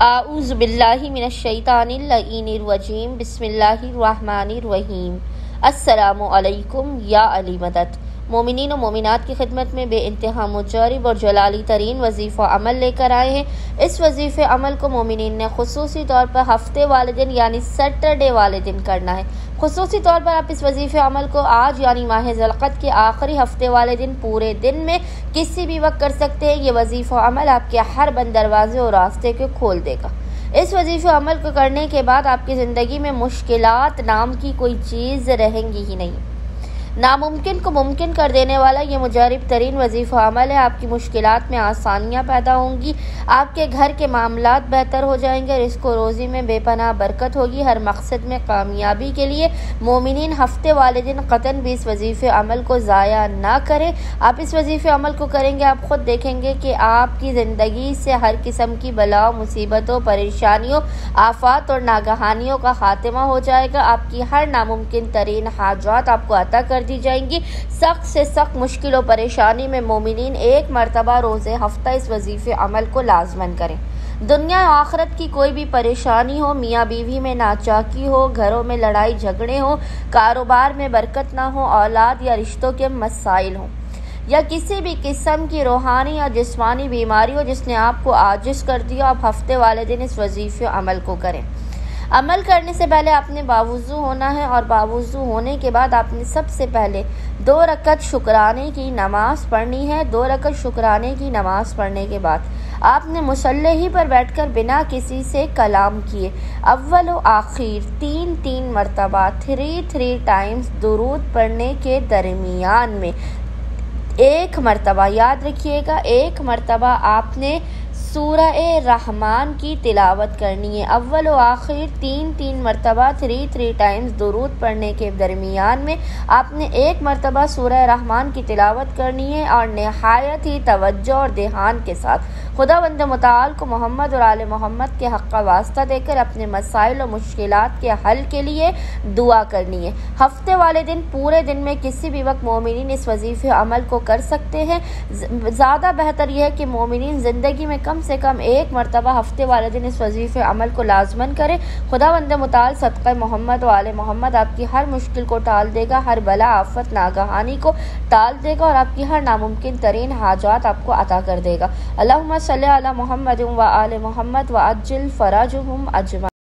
आऊज़ु बिल्लाहि मिनश्शैतानिर्रजीम बिस्मिल्लाहिर्रहमानिर्रहीम। अस्सलामु अलैकुम या अली मदद। मोमिनीन और मोमिनात की खिदमत में बेइंतहा मुजरिब और जलाली तरीन वजीफ़ा अमल लेकर आए हैं। इस वजीफ़े अमल को मोमिनीन ने खुसूसी तौर पर हफ्ते वाले दिन यानी सैटरडे वाले दिन करना है। खुसूसी तौर पर आप इस वजीफ़े अमल को आज यानी माह ज़िलक़द के आखिरी हफ्ते वाले दिन पूरे दिन में किसी भी वक्त कर सकते हैं। ये वजीफ़ा अमल आपके हर बंद दरवाजे और रास्ते को खोल देगा। इस वजीफ़े अमल को करने के बाद आपकी ज़िंदगी में मुश्किलात नाम की कोई चीज़ रहेंगी ही नहीं। नामुमकिन को मुमकिन कर देने वाला ये मुजारिब तरीन वजीफ़ा अमल है। आपकी मुश्किलात में आसानियाँ पैदा होंगी, आपके घर के मामलात बेहतर हो जाएंगे, रिज़्क़ रोज़ी में बेपनाह बरकत होगी। हर मकसद में कामयाबी के लिए मोमिनीन हफ्ते वाले दिन क़तन भी इस वजीफ़े अमल को ज़ाया ना करें। आप इस वजीफ़े अमल को करेंगे, आप ख़ुद देखेंगे कि आपकी ज़िंदगी से हर किस्म की बलाओं, मुसीबतों, परेशानियों, आफात और नागहानियों का खात्मा हो जाएगा। आपकी हर नामुमकिन तरीन हाजात आपको अता कर दी जाएंगी। सख्त से सख्त मुश्किल और परेशानी में मोमिनीन एक मरतबा रोज़े हफ्ता इस वजीफ़े अमल को लाज़मन करें। दुनिया और आखिरत की कोई भी परेशानी हो, मियाँ बीवी में नाचाकी हो, घरों में लड़ाई झगड़े हो, कारोबार में बरकत ना हो, औलाद या रिश्तों के मसाइल हों, या किसी भी किस्म की रूहानी या जिस्मानी बीमारी हो जिसने आपको आजिज़ कर दिया, आप हफ्ते वाले दिन इस वजीफ़े अमल को करें। अमल करने से पहले आपने बावुज़ू होना है और बावुज़ू होने के बाद आपने सबसे पहले 2 रकत शुक्राने की नमाज़ पढ़नी है। 2 रकत शुक्राने की नमाज़ पढ़ने के बाद आपने मुसल्ले ही पर बैठकर बिना किसी से कलाम किए अव्वल व आखिर 3 मरतबा 3 टाइम्स दुरूद पढ़ने के दरमियान में 1 मरतबा, याद रखिएगा, 1 मरतबा आपने सूरह रहमान की तिलावत करनी है। अव्वल व आखिर 3 मरतबा 3 टाइम्स दुरूद पढ़ने के दरमियान में आपने 1 मरतबा सूरह रहमान की तिलावत करनी है और नहायत ही तवज्जो और ध्यान के साथ खुदावंद मुताल को मोहम्मद और आले मोहम्मद के हक़ का वास्ता देकर अपने मसाइल और मुश्किलात के हल के लिए दुआ करनी है। हफ्ते वाले दिन पूरे दिन में किसी भी वक्त मोमिनीन इस वजीफ़े अमल को कर सकते हैं। ज़्यादा बेहतर यह है कि मोमिनीन ज़िंदगी में कम से कम 1 मरतबा हफ्ते वाले दिन इस वजीफ़े अमल को लाजमन करें। खुदावंद मुताल सदक़े मोहम्मद व आले मोहम्मद आपकी हर मुश्किल को टाल देगा, हर बला आफत नागहानी को टाल देगा और आपकी हर नामुमकिन तरीन हाजात आपको अता कर देगा। अल्लाहुम्मा सल्ली अला मुहम्मद व आले मोहम्मद व अज्जिल फ़राजुहुम अजमा।